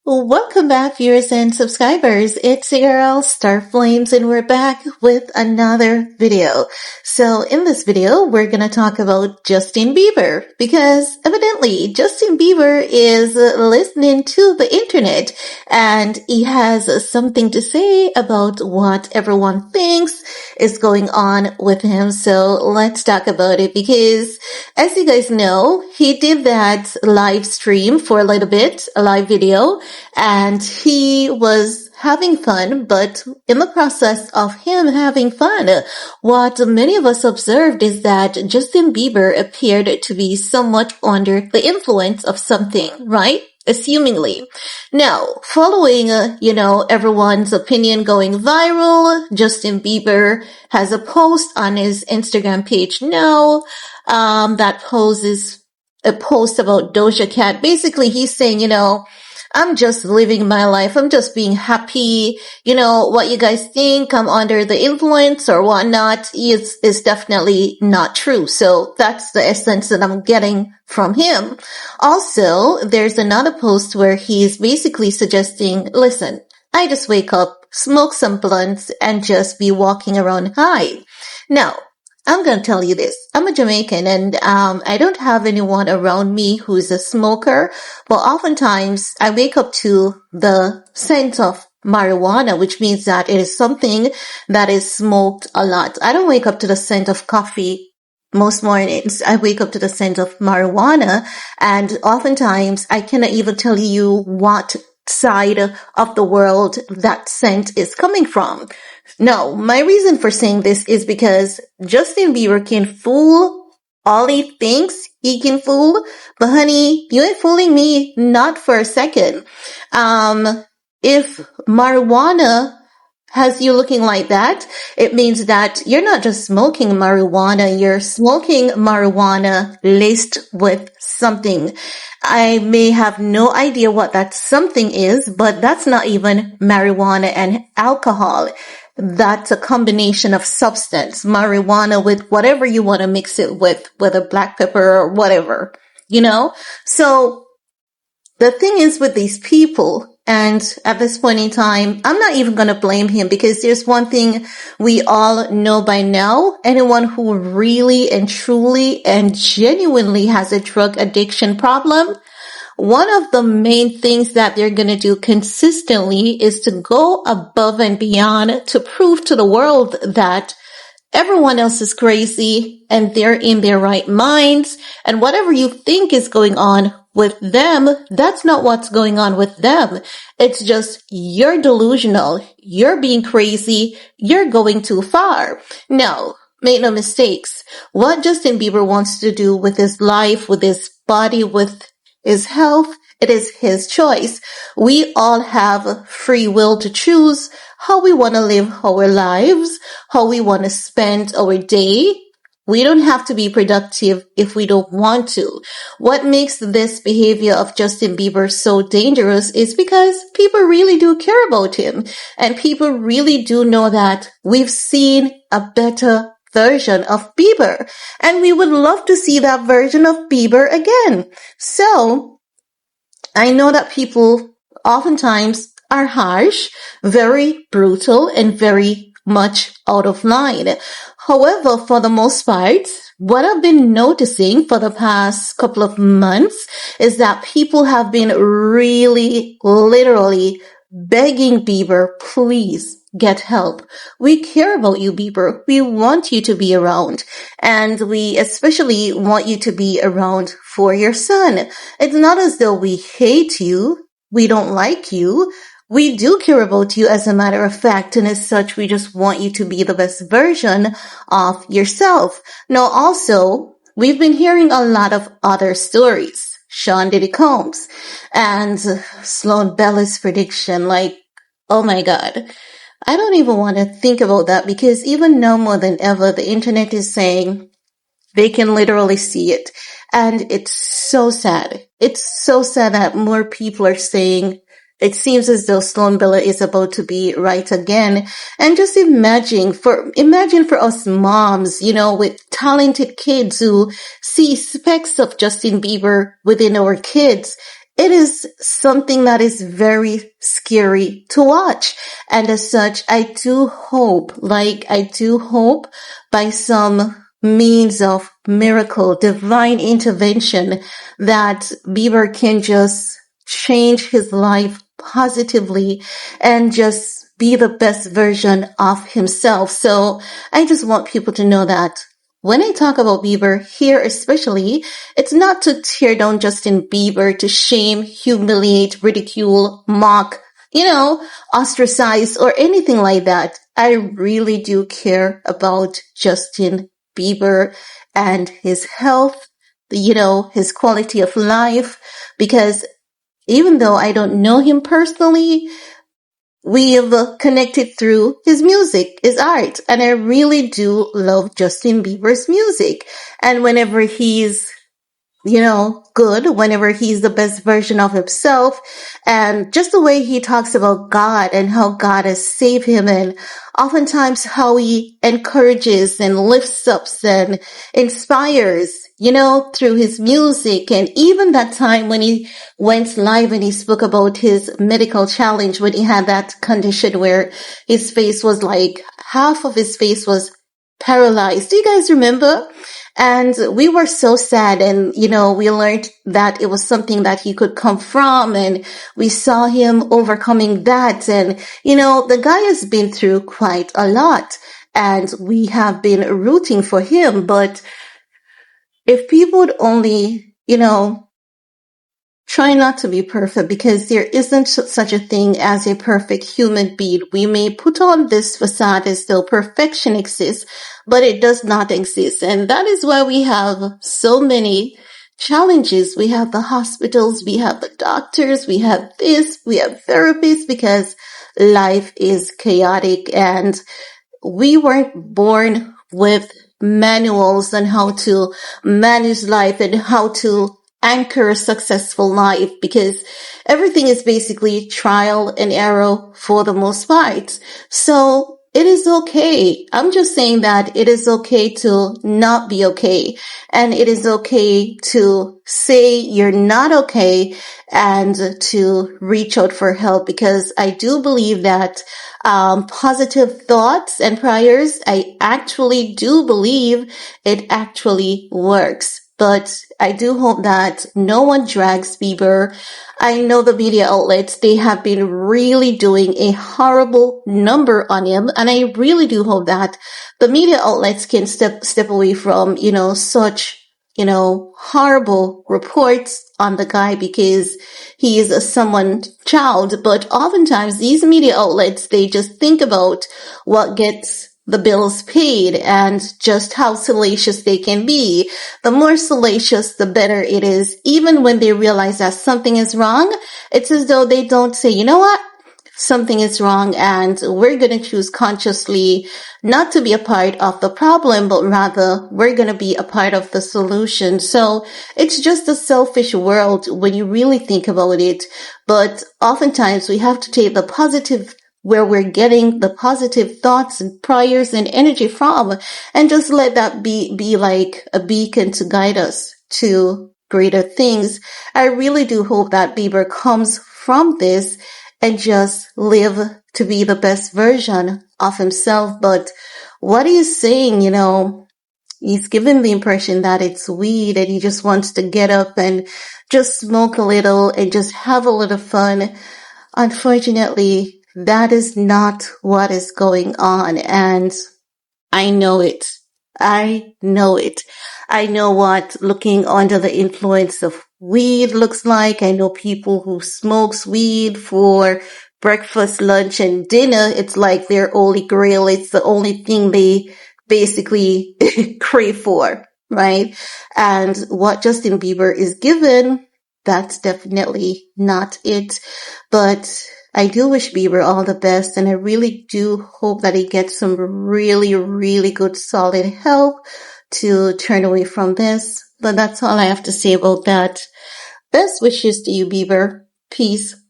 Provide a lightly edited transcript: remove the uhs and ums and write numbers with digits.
Welcome back, viewers and subscribers. It's your girl, Star Flames, and we're back with another video. So in this video, we're going to talk about Justin Bieber, because evidently Justin Bieber is listening to the internet and he has something to say about what everyone thinks is going on with him. So let's talk about it, because as you guys know, he did that live stream for a little bit, a live video, and he was having fun, but in the process of him having fun, what many of us observed is that Justin Bieber appeared to be somewhat under the influence of something, right? Assumingly. Now, following, everyone's opinion going viral, Justin Bieber has a post on his Instagram page now. That post is a post about Doja Cat. Basically, he's saying, I'm just living my life. I'm just being happy. What you guys think I'm under the influence or whatnot is definitely not true. So that's the essence that I'm getting from him. Also, there's another post where he's basically suggesting, listen, I just wake up, smoke some blunts, and just be walking around high. Now, I'm going to tell you this. I'm a Jamaican and I don't have anyone around me who's a smoker, but oftentimes I wake up to the scent of marijuana, which means that it is something that is smoked a lot. I don't wake up to the scent of coffee most mornings. I wake up to the scent of marijuana, and oftentimes I cannot even tell you what side of the world that scent is coming from. No, my reason for saying this is because Justin Bieber can fool all he thinks he can fool, but honey, you ain't fooling me, not for a second. If marijuana has you looking like that, it means that you're not just smoking marijuana, you're smoking marijuana laced with something. I may have no idea what that something is, but that's not even marijuana and alcohol. That's a combination of substance, marijuana with whatever you want to mix it with, whether black pepper or whatever, So the thing is with these people, and at this point in time, I'm not even going to blame him, because there's one thing we all know by now. Anyone who really and truly and genuinely has a drug addiction problem, one of the main things that they're going to do consistently is to go above and beyond to prove to the world that everyone else is crazy and they're in their right minds. And whatever you think is going on with them, that's not what's going on with them. It's just you're delusional. You're being crazy. You're going too far. Now, make no mistakes. What Justin Bieber wants to do with his life, with his body, with his health, it is his choice. We all have free will to choose how we want to live our lives, how we want to spend our day. We don't have to be productive if we don't want to. What makes this behavior of Justin Bieber so dangerous is because people really do care about him, and people really do know that we've seen a better version of Bieber, and we would love to see that version of Bieber again. So I know that people oftentimes are harsh, very brutal, and very much out of line. However, for the most part, what I've been noticing for the past couple of months is that people have been really, literally begging Bieber, please get help. We care about you, Bieber. We want you to be around. And we especially want you to be around for your son. It's not as though we hate you. We don't like you. We do care about you, as a matter of fact, and as such, we just want you to be the best version of yourself. Now, also, we've been hearing a lot of other stories. Sean Diddy Combs and Sloan Bella's prediction, oh my God. I don't even want to think about that, because even now more than ever, the internet is saying they can literally see it. And it's so sad. It's so sad that more people are saying it seems as though Sloan-Billa is about to be right again. And just imagine for us moms, with talented kids who see specks of Justin Bieber within our kids. It is something that is very scary to watch. And as such, I do hope by some means of miracle, divine intervention, that Bieber can just change his life positively and just be the best version of himself. So I just want people to know that when I talk about Bieber here especially, it's not to tear down Justin Bieber, to shame, humiliate, ridicule, mock, ostracize or anything like that. I really do care about Justin Bieber and his health, his quality of life, because even though I don't know him personally, we have connected through his music, his art, and I really do love Justin Bieber's music. And whenever he's good, whenever he's the best version of himself, and just the way he talks about God and how God has saved him, and oftentimes how he encourages and lifts up and inspires, through his music. And even that time when he went live and he spoke about his medical challenge, when he had that condition where his face was like, half of his face was paralyzed. Do you guys remember? And we were so sad, and we learned that it was something that he could come from, and we saw him overcoming that. And the guy has been through quite a lot, and we have been rooting for him. But if people would only try not to be perfect, because there isn't such a thing as a perfect human being. We may put on this facade as though perfection exists, but it does not exist. And that is why we have so many challenges. We have the hospitals, we have the doctors, we have this, we have therapists, because life is chaotic, and we weren't born with manuals on how to manage life and how to anchor a successful life, because everything is basically trial and error for the most part. So it is okay. I'm just saying that it is okay to not be okay. And it is okay to say you're not okay and to reach out for help, because I do believe that positive thoughts and prayers, I actually do believe it actually works. But I do hope that no one drags Bieber. I know the media outlets, they have been really doing a horrible number on him. And I really do hope that the media outlets can step away from, such, horrible reports on the guy, because he is someone's child. But oftentimes these media outlets, they just think about what gets the bills paid and just how salacious they can be. The more salacious, the better it is. Even when they realize that something is wrong, it's as though they don't say, you know what? Something is wrong, and we're going to choose consciously not to be a part of the problem, but rather we're going to be a part of the solution. So it's just a selfish world when you really think about it. But oftentimes we have to take the positive, where we're getting the positive thoughts and prayers and energy from, and just let that be like a beacon to guide us to greater things. I really do hope that Bieber comes from this and just live to be the best version of himself. But what he's saying, he's giving the impression that it's weed and he just wants to get up and just smoke a little and just have a little fun. Unfortunately, that is not what is going on, and I know it. I know it. I know what looking under the influence of weed looks like. I know people who smokes weed for breakfast, lunch, and dinner. It's like their holy grail. It's the only thing they basically crave for, right? And what Justin Bieber is given, that's definitely not it. But I do wish Bieber all the best, and I really do hope that he gets some really, really good, solid help to turn away from this. But that's all I have to say about that. Best wishes to you, Bieber. Peace.